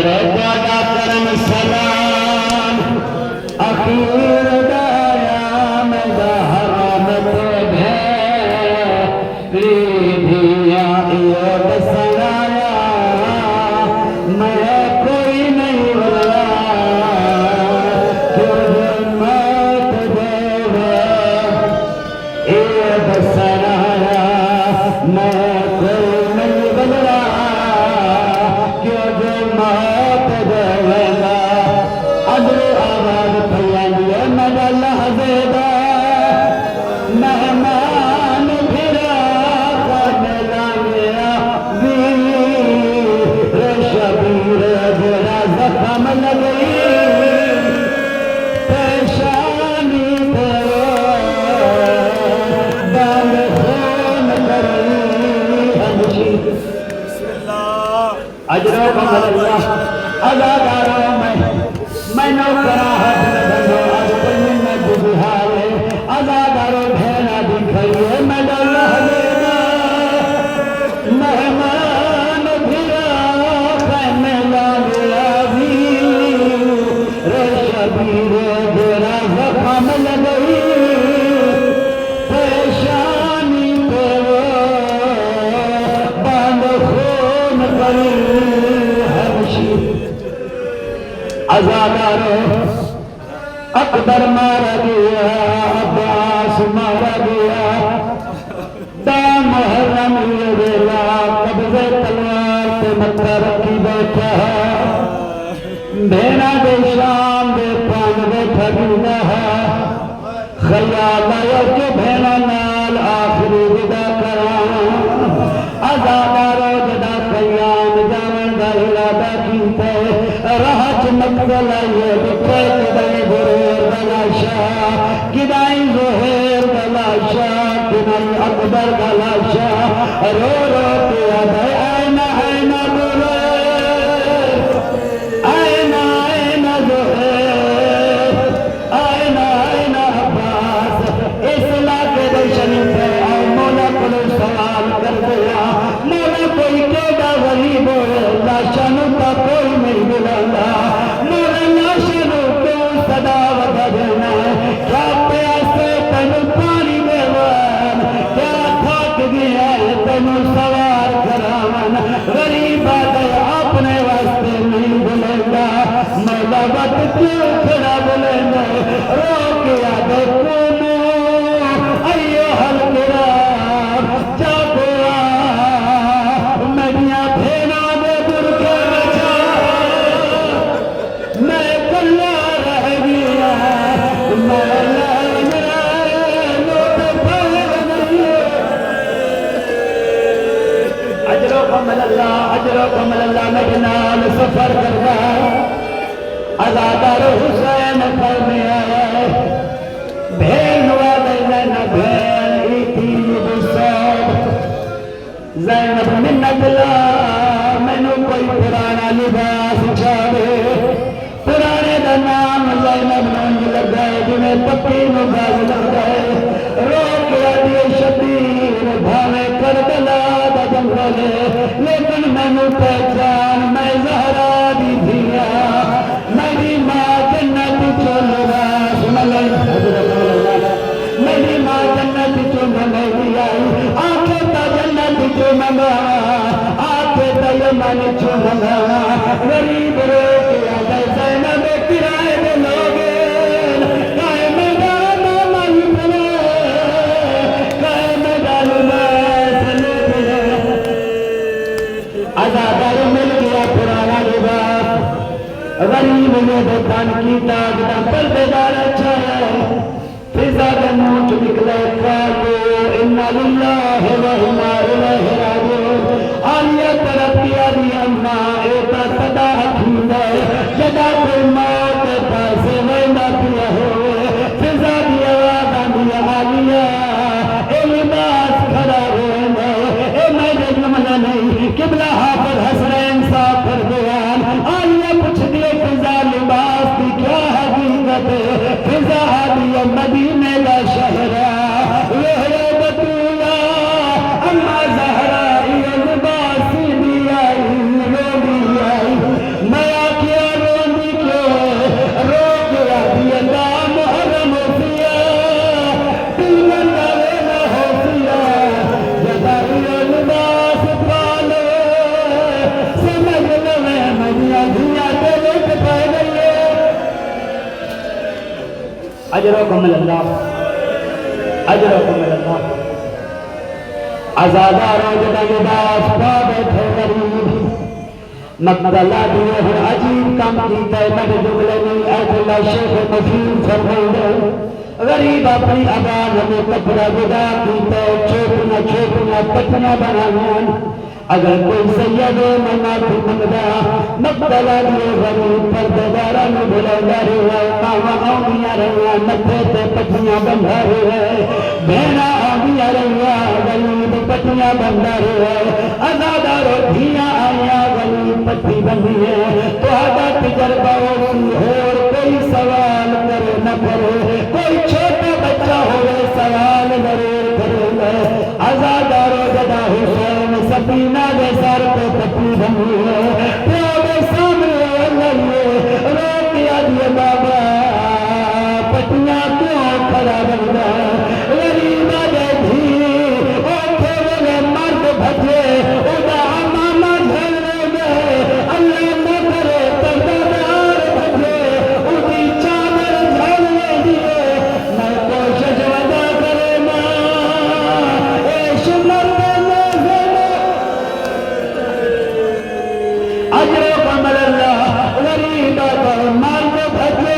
کرے گوڑا کرم سلام اخیر دایا میں حرام تو بھیری دیا یہ بسرایا میں کوئی نہیں بلا کیوں جمعت دے یہ بسرایا میں کوئی نہیں بلا کیوں جمعت دے ادھر آواز پھیلیے مجھے لحظے دا مہمان بھرا کرنے لانیا ویر شبیر بھرا زخم لگئی پیشانی تیرے بال خون کرئی ہمشی اجرکم اللہ اداکاروں میں نوکرا ہاتھ لگنو آج کوئی منت بہارے اداکاروں بھینا دکھائیے میں اللہ دینا مہمان بھرا خیمے لانیا ویر شبیر بھرا زخم لگئی پیشانی تیرے بال خون کرئی ہمشی ازادارو اکبر مارا گیا عباس مارا گیا دا محرم یہ ویلا قبضے تلوار تے متھا رکھی بیٹھا بھینا دے شام دے پان دے ٹھگینا خیال آیا کہ بھینا نال آخری ودا کراں ازادارو جدا قیام جاون دا ارادہ کیتے راہ چمکدل آئیے بکھے کدائی غرور دلاشا کدائی ظہیر دلاشا کدائی اکبر دلاشا رو رو پیا دائی آئینہ آئینہ ظہیر آئینہ آئینہ ظہیر آئینہ آئینہ عباس اس علاقے دے شریف ہے آئے مولا کلو سوال کر دیا مولا کوئی کیڑا غریب ہوئے لاشا نتا کوئی نہیں بلانا مولا لاشا نتا صدا ودا دینا کیا پیاسے تنو پانی بیوان کیا تھاک گیا ہے تنو سوار کرامان غریب آدھے اپنے واسطے نہیں بلنگا مولا وقت کیوں کھڑا بلنگا روک آدھے کونو ایو حل کرام جاگوا میڈیا بھینا دے برکے بچا میں کلا رہ گیا میں لائنہ لوٹ پھر نہیں اجرکم اللہ میں جنال سفر کرنا ازادار حسین فرمے آئے بھین والے لینا بھین ایتی بساب زینب منت اللہ میں نو کوئی پرانا لباس چاہے پرانے دا نام زینب نونج لگ گئے جنہیں پپی نو باز لگ گئے روک آدھی شبیر بھاوے کربلا دا جنگلے لیکن میں نو پہچان میں زہرا دی دھیا میری ماں جنت چولوا سمالے میری ماں جنت چولوا آنکھیں تا جنت چولوا آنکھیں تا یمن چولوا غریب رو کے آدھے زینب کرائے دے لوگے قائم دانا من پلے قائم دانا سلے پلے ازادار مل گیا پرانا لباس غریب نے دکان کی تاغدہ پردے دار اچھا ہے فضا کا موت نکلے قالو انا للہ و انا الیہ راجعون آلیہ ترقی آلی اما ایتا صدا حکیم ہے جدا کوئی موت پاسے وینا پیا ہوئے فضا دی آواز آنیا آلیہ اے لباس کھڑا ہوئے اے میں جملہ نہیں قبلہ حافظ حسنین صاحب کر دیان آلیہ پوچھ دیے فضا لباس دی کیا حقیقت ہے فضا آلیہ مدینے کا شہرہ وہرے بطولہ اما زہرہ یہ لباسی دی آئی لوگی آئی اجرکم اللہ اجرکم اللہ ازاداروں جدا لباس پا بیٹھے غریب مقبلہ دیئے ہر عجیب کام کیتا ہے مد جملے میں ایت اللہ شیخ مفید فرمائے غریب اپنی ابان میں کپڑا جدا کیتا ہے چھوٹنا پٹنا بنانا اگر کوئی سید منا بھی منگا مقبلہ دیئے غریب پرددارہ میں بلندہ رہے ماما آنگیاں رہے متھے تے پٹیاں بندھا رہے بہنا آنگیاں رہے غریب پٹیاں بندھا رہے ازادارو دھیاں آیا غریب پٹی بندھی ہے تو آدھا تجربہ ہوتی اور کوئی سوال کرے نہ کرے کوئی چھوٹا بچہ ہوئے سوال ضرور کرے ازادارو جدا حسین سفینہ دے سار پہ پٹی بندھی ہے پیادے سامنے لئیے روکیا دیے بابا پٹیاں کیوں کھڑا بندہ غریبہ دے دھی اوٹھے والے مرد بھجے ادا ماما جھلنے گئے اللہ نہ کرے تردار بھجے ادھی چادر جھلنے دیئے میں کوشش ودا کرے ماں اے شمت اجرکم اللہ غریبہ دے مرد بھجے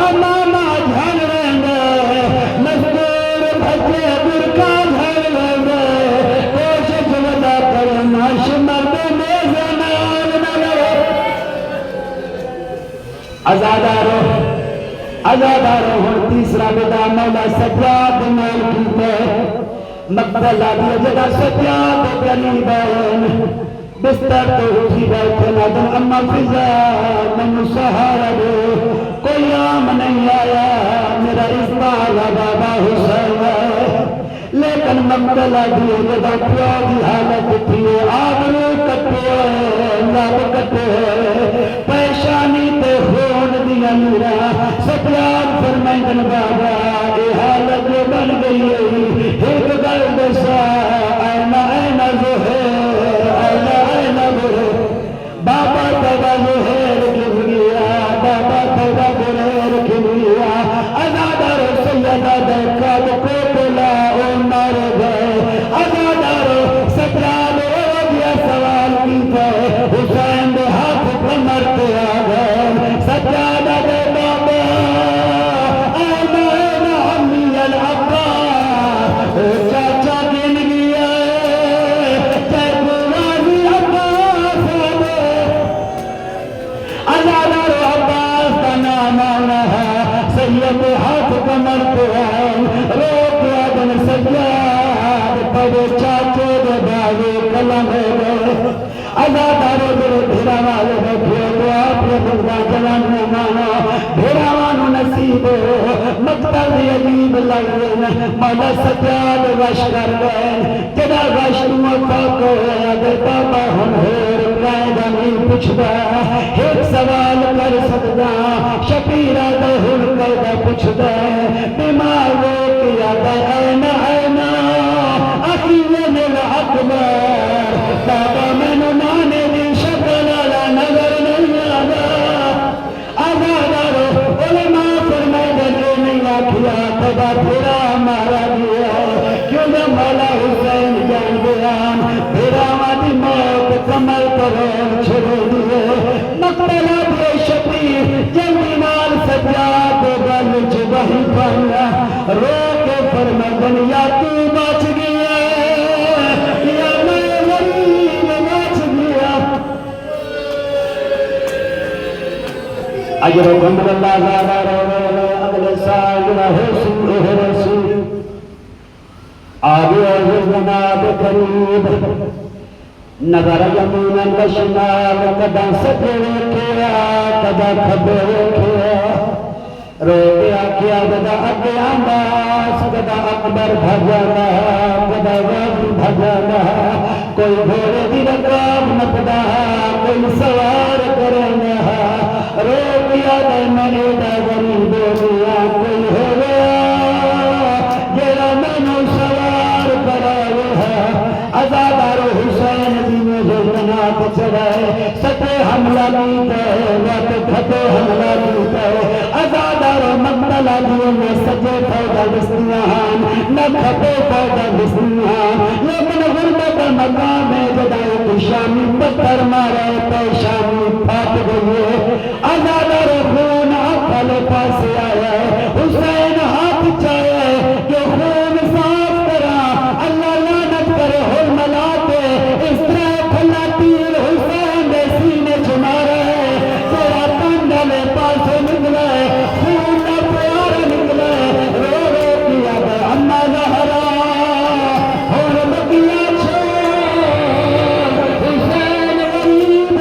اماما جھل رہنگے مزدور بھجے برکا جھل رہنگے کوشش ودا کرنا شمرد میں زمان نہ لے ازادارو ہن تیسرا بدا مولا سجاد مول کیتے مقبلہ دیئے جگہ سجاد قریب ہے بستر تو اٹھی بیٹھے نادم اما فضا میں سہارا دے کوئی عام نہیں آیا میرا اسبالا بابا حسین ہے لیکن مقبلہ دیئے جگہ پیاری حالت تھی آبرو کٹے لب کٹے پیشانی تے خون دیا میرا سجاد فرمائن بابا اے حالت بن گئی ایک گل دسا اینا اینا زہر اینا بابا تیبا زہر کیوں گیا بابا تیبا زہر کیوں گیا ازادار سیدہ دیکھا کو پلا او مارے گئے ازادار سجاد او دیا سوال کی تھے حسین دے ہاتھ کمر پہ آ گئے سجاد دے بابا اینا اینا ہمی العباس چاچا گن گیا ازادار عباس کا نام آنا ہے سید ہاتھ کمر پہ آئے روک آدن سجاد پڑے چاچے دے بھائی کلم ہے گئے ازادارو دے بھیرا والے بیٹھے تو آپ نے بھگا جلان میں مانا بھیرا وانو نصیب مقتل عجیب لگن مولا سجاد وش کر گئے جدا وش موفق اگر بابا ہم ہیر قائدہ نہیں پوچھدا ایک سوال کر سکدا شبیرہ دے ہر قائدہ پوچھدا بیمار وہ کیا دا اینا اینا اخیون الاکبر بابا میں نمانے دی شکل علا نظر نہیں آگا ازادارو علماء فرمائے دے نہیں آکھیا تبا پھرا مارا دیا کیوں نہ مولا حسین جان بیان پھرا مادی موت کمل کریں چھوڑ دیئے مقبلہ دے شبیر جلدی نال سجاد گل چبہی پایا رو کے فرمائے یا تو بچ گیا یا میں غریب بچ گیا اجرکم اللہ زادارو اگلے سال رسول آگے جناب قریب نظر یمین وشمال کدا سجڑے کیا کدا کھبے کیا روکیا کیا کدا اگے آناس کدا اکبر بھجانا کدا غازی بھجانا کوئی گھوڑے دی رکاب نپدا کوئی سوار کرنا روکیا دے منے دا غریب دنیا کوئی ہو گیا جیرا منو سوار کرایا ازادارو حسین دی میں جنات چڑھائے ستے حملہ لیتا ہے وقت کھتے حملہ لیتا ہے ازادار مقتل علیہ میں سجے فوجہ دستیان نہ کھپے فوجہ دستیان لیکن غربت مقام ہے جدائے کی شامی پتھر مارے پہ شامی پھاٹ گئے ازادار خون اپھل پاس آیا حسین ہاتھ چاہے کہ خون صاف کرا اللہ لعنت کرے حرملا پہ اس طرح کھلا تیر حسین دے سینے چمارا ہے تیرا کندلے پاسے نکلا ہے خون نہ پیار نکلا ہے رو رو کیا گئے اما زہرا اور بقیہ چھوڑ حسین غریب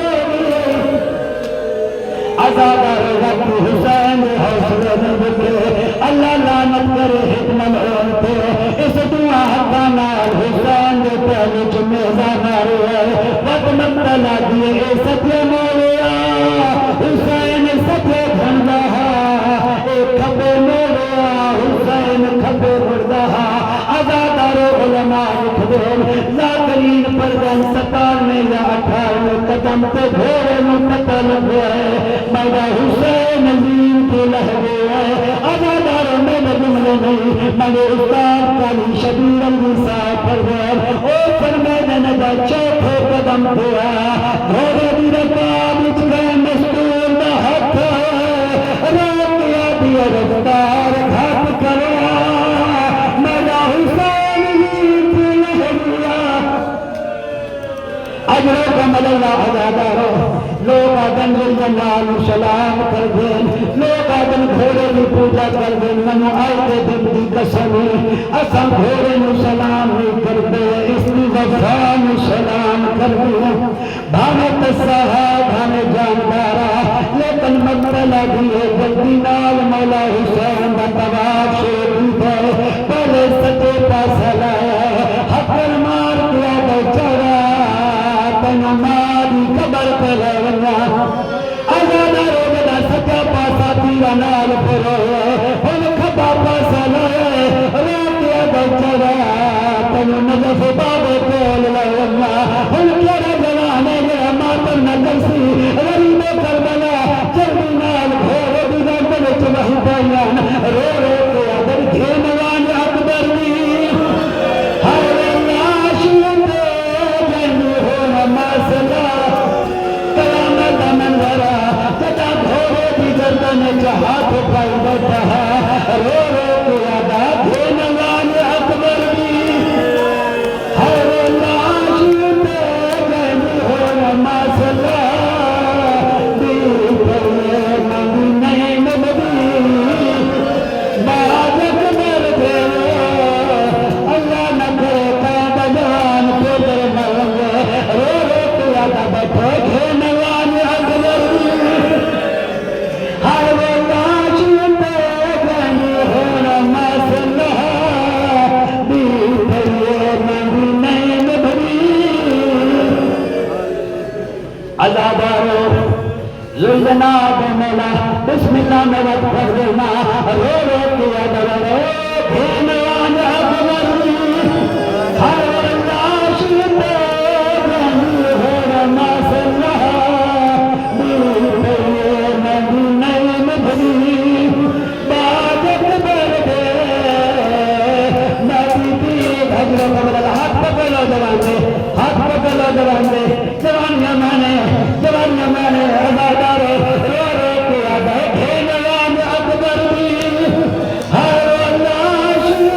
ازادار وقت حسین حوصلے میں بکرے اللہ لعنت کرے حکمت عورتے اس دعا حقا نال حسین دے پہلے جمیزہ مارے وقت مقتلہ دیے اے ستیہ مولیا حسین ستیہ بھنڈا اے کھبے مولیا حسین کھبے بھنڈا ازادار علماء اٹھدر ذاکرین پردن 97 یا 98 قدم پہ گھوڑے مقتل ہوئے میرا حسین عظیم کے لہوے ہے ازادار میں جملے نہیں میرے استاد کالی شبیر النساء پرور او فرمیدن دا چوتھے قدم ہوا گھوڑے دی رکاب اچ گئے مستور دا ہاتھ روکیا دیا رفتار گھٹ کریا میرا حسین عظیم کے لہوے اجرو کمل اللہ ازادارو لوگ آدم جلال سلام کر دیں لوگ آدم گھوڑے کی پوجا کر دیں منو آئے دن دی قسم اساں گھوڑے نو سلام نہیں کرتے اس کی وفا نو سلام کر دیں بھانے تصاہا بھانے جاندارا لیکن مقتلہ دیئے جلدی نال مولا حسین دا تواف شروع دے پہلے سچے پاسا لایا حقر مار کیا بیچارا تنو ماری قبر پر لگنا ازادار وگدہ سچا پاسا تیرا نال پھروئے ہن کھبا پاسا لائے روکیا بیچارا تنو نجف بابے کول لگنا ہن کیرا جوانے گیا ماتم نگسی غریب کربلا چردی نال گھوڑے دیدہ بلچ وحی بیان رو رو کے ادر گھینوان اکبر دی ہر ناشیت جنو ہونا مسئلہ قیامت منظرہ جتا گھوڑے دی گردن چاہت پائی بیٹھا رو رو کے ادا گھینوان اکبر دی ہر ناشیت جنو ہونا مسئلہ جناب مولا بسم اللہ میں وقت کر دینا رو رو کیا درو بھینوان اکبر ہر ناشیت جنو ہونا مسئلہ بیتے مدینہ مدنی باجت بردے نبی دی حضرت مدد ہاتھ پکلو جوان دے ہاتھ پکلو جوان دے جوانیاں میں نے ازادار رو رو کے آدھے گھینوان اکبر دی ہر ناشیت